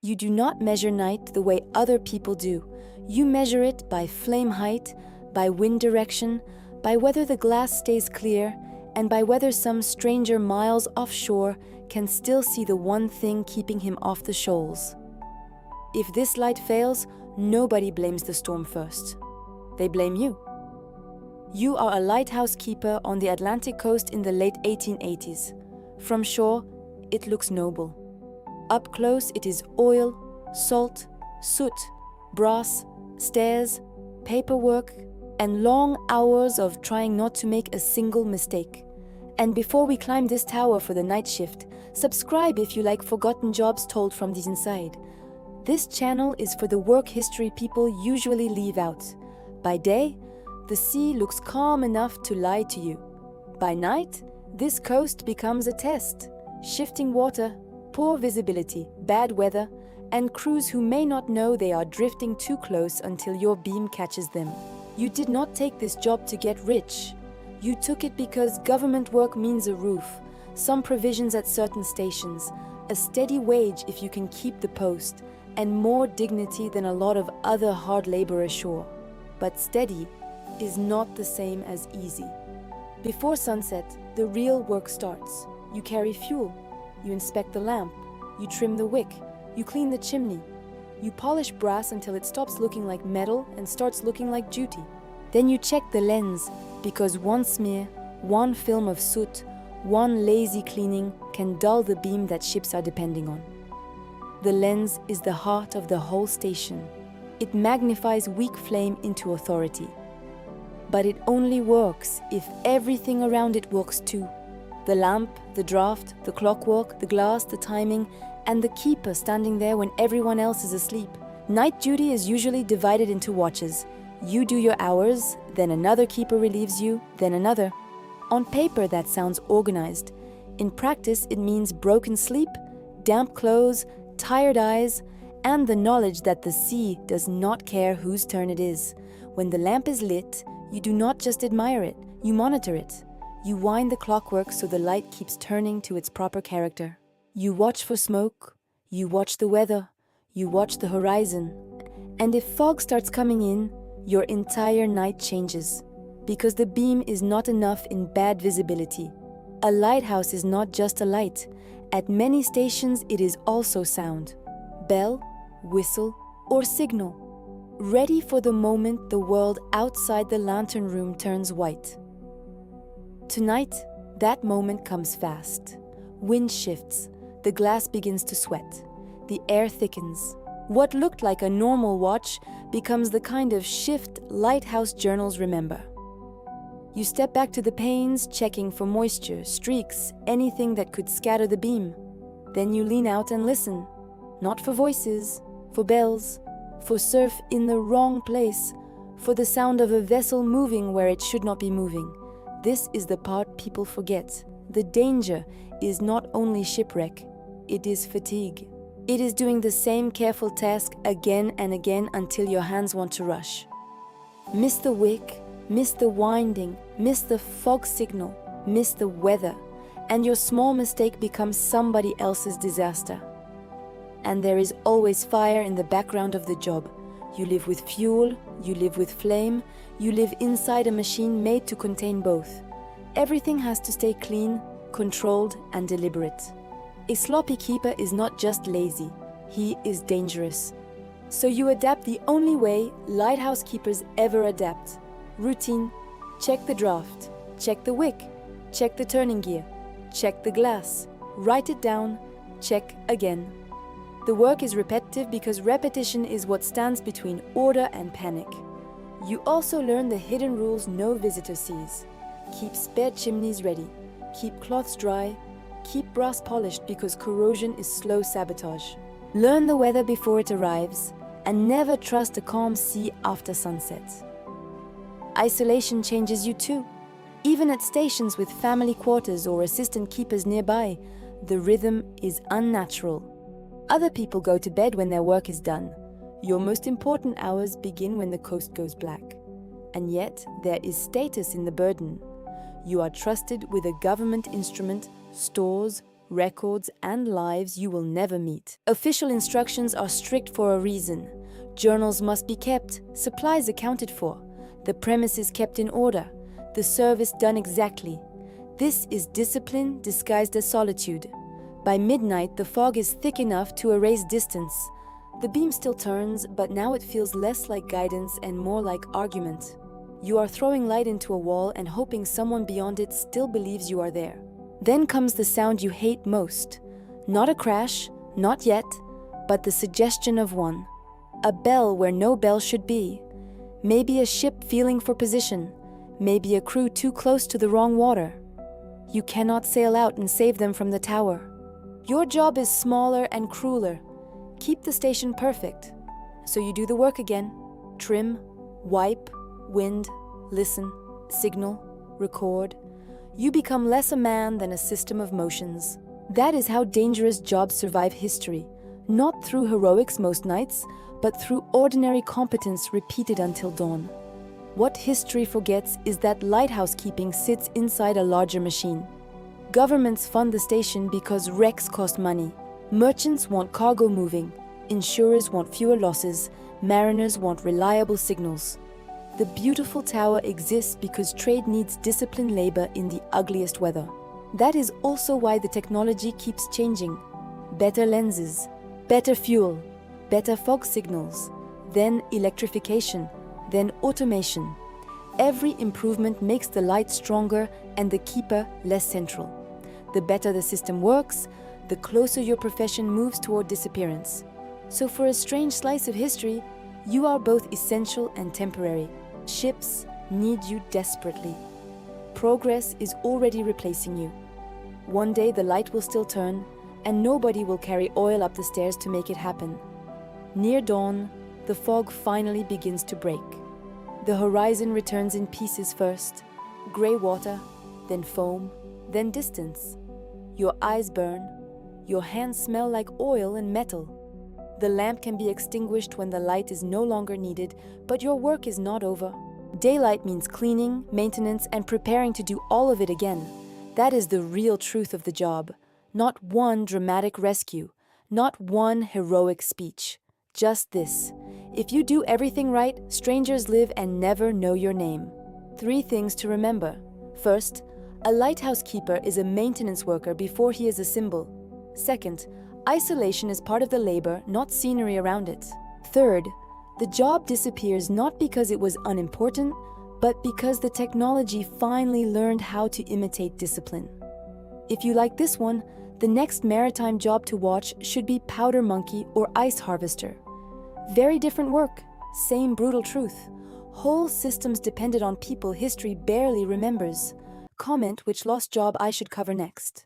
You do not measure night the way other people do. You measure it by flame height, by wind direction, by whether the glass stays clear, and by whether some stranger miles offshore can still see the one thing keeping him off the shoals. If this light fails, nobody blames the storm first. They blame you. You are a lighthouse keeper on the Atlantic coast in the late 1880s. From shore, it looks noble. Up close, it is oil, salt, soot, brass, stairs, paperwork, and long hours of trying not to make a single mistake. And before we climb this tower for the night shift, subscribe if you like forgotten jobs told from the inside. This channel is for the work history people usually leave out. By day, the sea looks calm enough to lie to you. By night, this coast becomes a test. Shifting water, poor visibility, bad weather, and crews who may not know they are drifting too close until your beam catches them. You did not take this job to get rich. You took it because government work means a roof, some provisions at certain stations, a steady wage if you can keep the post, and more dignity than a lot of other hard labor ashore. But steady is not the same as easy. Before sunset, the real work starts. You carry fuel, you inspect the lamp, you trim the wick, you clean the chimney, you polish brass until it stops looking like metal and starts looking like duty. Then you check the lens, because one smear, one film of soot, one lazy cleaning can dull the beam that ships are depending on. The lens is the heart of the whole station. It magnifies weak flame into authority. But it only works if everything around it works too. The lamp, the draft, the clockwork, the glass, the timing, and the keeper standing there when everyone else is asleep. Night duty is usually divided into watches. You do your hours, then another keeper relieves you, then another. On paper, that sounds organized. In practice, it means broken sleep, damp clothes, tired eyes, and the knowledge that the sea does not care whose turn it is. When the lamp is lit, you do not just admire it, you monitor it. You wind the clockwork so the light keeps turning to its proper character. You watch for smoke, you watch the weather, you watch the horizon. And if fog starts coming in, your entire night changes. Because the beam is not enough in bad visibility. A lighthouse is not just a light. At many stations, it is also sound. Bell, whistle, or signal. Ready for the moment the world outside the lantern room turns white. Tonight, that moment comes fast. Wind shifts, the glass begins to sweat, the air thickens. What looked like a normal watch becomes the kind of shift lighthouse journals remember. You step back to the panes, checking for moisture, streaks, anything that could scatter the beam. Then you lean out and listen, not for voices, for bells, for surf in the wrong place, for the sound of a vessel moving where it should not be moving. This is the part people forget. The danger is not only shipwreck, it is fatigue. It is doing the same careful task again and again until your hands want to rush. Miss the wick, miss the winding, miss the fog signal, miss the weather, and your small mistake becomes somebody else's disaster. And there is always fire in the background of the job. You live with fuel, you live with flame, you live inside a machine made to contain both. Everything has to stay clean, controlled, and deliberate. A sloppy keeper is not just lazy, he is dangerous. So you adapt the only way lighthouse keepers ever adapt. Routine, check the draft, check the wick, check the turning gear, check the glass, write it down, check again. The work is repetitive because repetition is what stands between order and panic. You also learn the hidden rules no visitor sees. Keep spare chimneys ready, keep cloths dry, keep brass polished because corrosion is slow sabotage. Learn the weather before it arrives, and never trust a calm sea after sunset. Isolation changes you too. Even at stations with family quarters or assistant keepers nearby, the rhythm is unnatural. Other people go to bed when their work is done. Your most important hours begin when the coast goes black. And yet, there is status in the burden. You are trusted with a government instrument, stores, records, and lives you will never meet. Official instructions are strict for a reason. Journals must be kept, supplies accounted for, the premises kept in order, the service done exactly. This is discipline disguised as solitude. By midnight, the fog is thick enough to erase distance. The beam still turns, but now it feels less like guidance and more like argument. You are throwing light into a wall and hoping someone beyond it still believes you are there. Then comes the sound you hate most. Not a crash, not yet, but the suggestion of one. A bell where no bell should be. Maybe a ship feeling for position. Maybe a crew too close to the wrong water. You cannot sail out and save them from the tower. Your job is smaller and crueler. Keep the station perfect. So you do the work again. Trim, wipe, wind, listen, signal, record. You become less a man than a system of motions. That is how dangerous jobs survive history. Not through heroics most nights, but through ordinary competence repeated until dawn. What history forgets is that lighthouse keeping sits inside a larger machine. Governments fund the station because wrecks cost money. Merchants want cargo moving. Insurers want fewer losses. Mariners want reliable signals. The beautiful tower exists because trade needs disciplined labor in the ugliest weather. That is also why the technology keeps changing. Better lenses, better fuel, better fog signals, then electrification, then automation. Every improvement makes the light stronger and the keeper less central. The better the system works, the closer your profession moves toward disappearance. So for a strange slice of history, you are both essential and temporary. Ships need you desperately. Progress is already replacing you. One day the light will still turn, and nobody will carry oil up the stairs to make it happen. Near dawn, the fog finally begins to break. The horizon returns in pieces first, gray water, then foam, then distance. Your eyes burn, your hands smell like oil and metal. The lamp can be extinguished when the light is no longer needed, but your work is not over. Daylight means cleaning, maintenance, and preparing to do all of it again. That is the real truth of the job. Not one dramatic rescue, not one heroic speech. Just this: if you do everything right, strangers live and never know your name. 3 things to remember. First, a lighthouse keeper is a maintenance worker before he is a symbol. Second, isolation is part of the labor, not scenery around it. Third, the job disappears not because it was unimportant, but because the technology finally learned how to imitate discipline. If you like this one, the next maritime job to watch should be powder monkey or ice harvester. Very different work, same brutal truth. Whole systems depended on people history barely remembers. Comment which lost job I should cover next.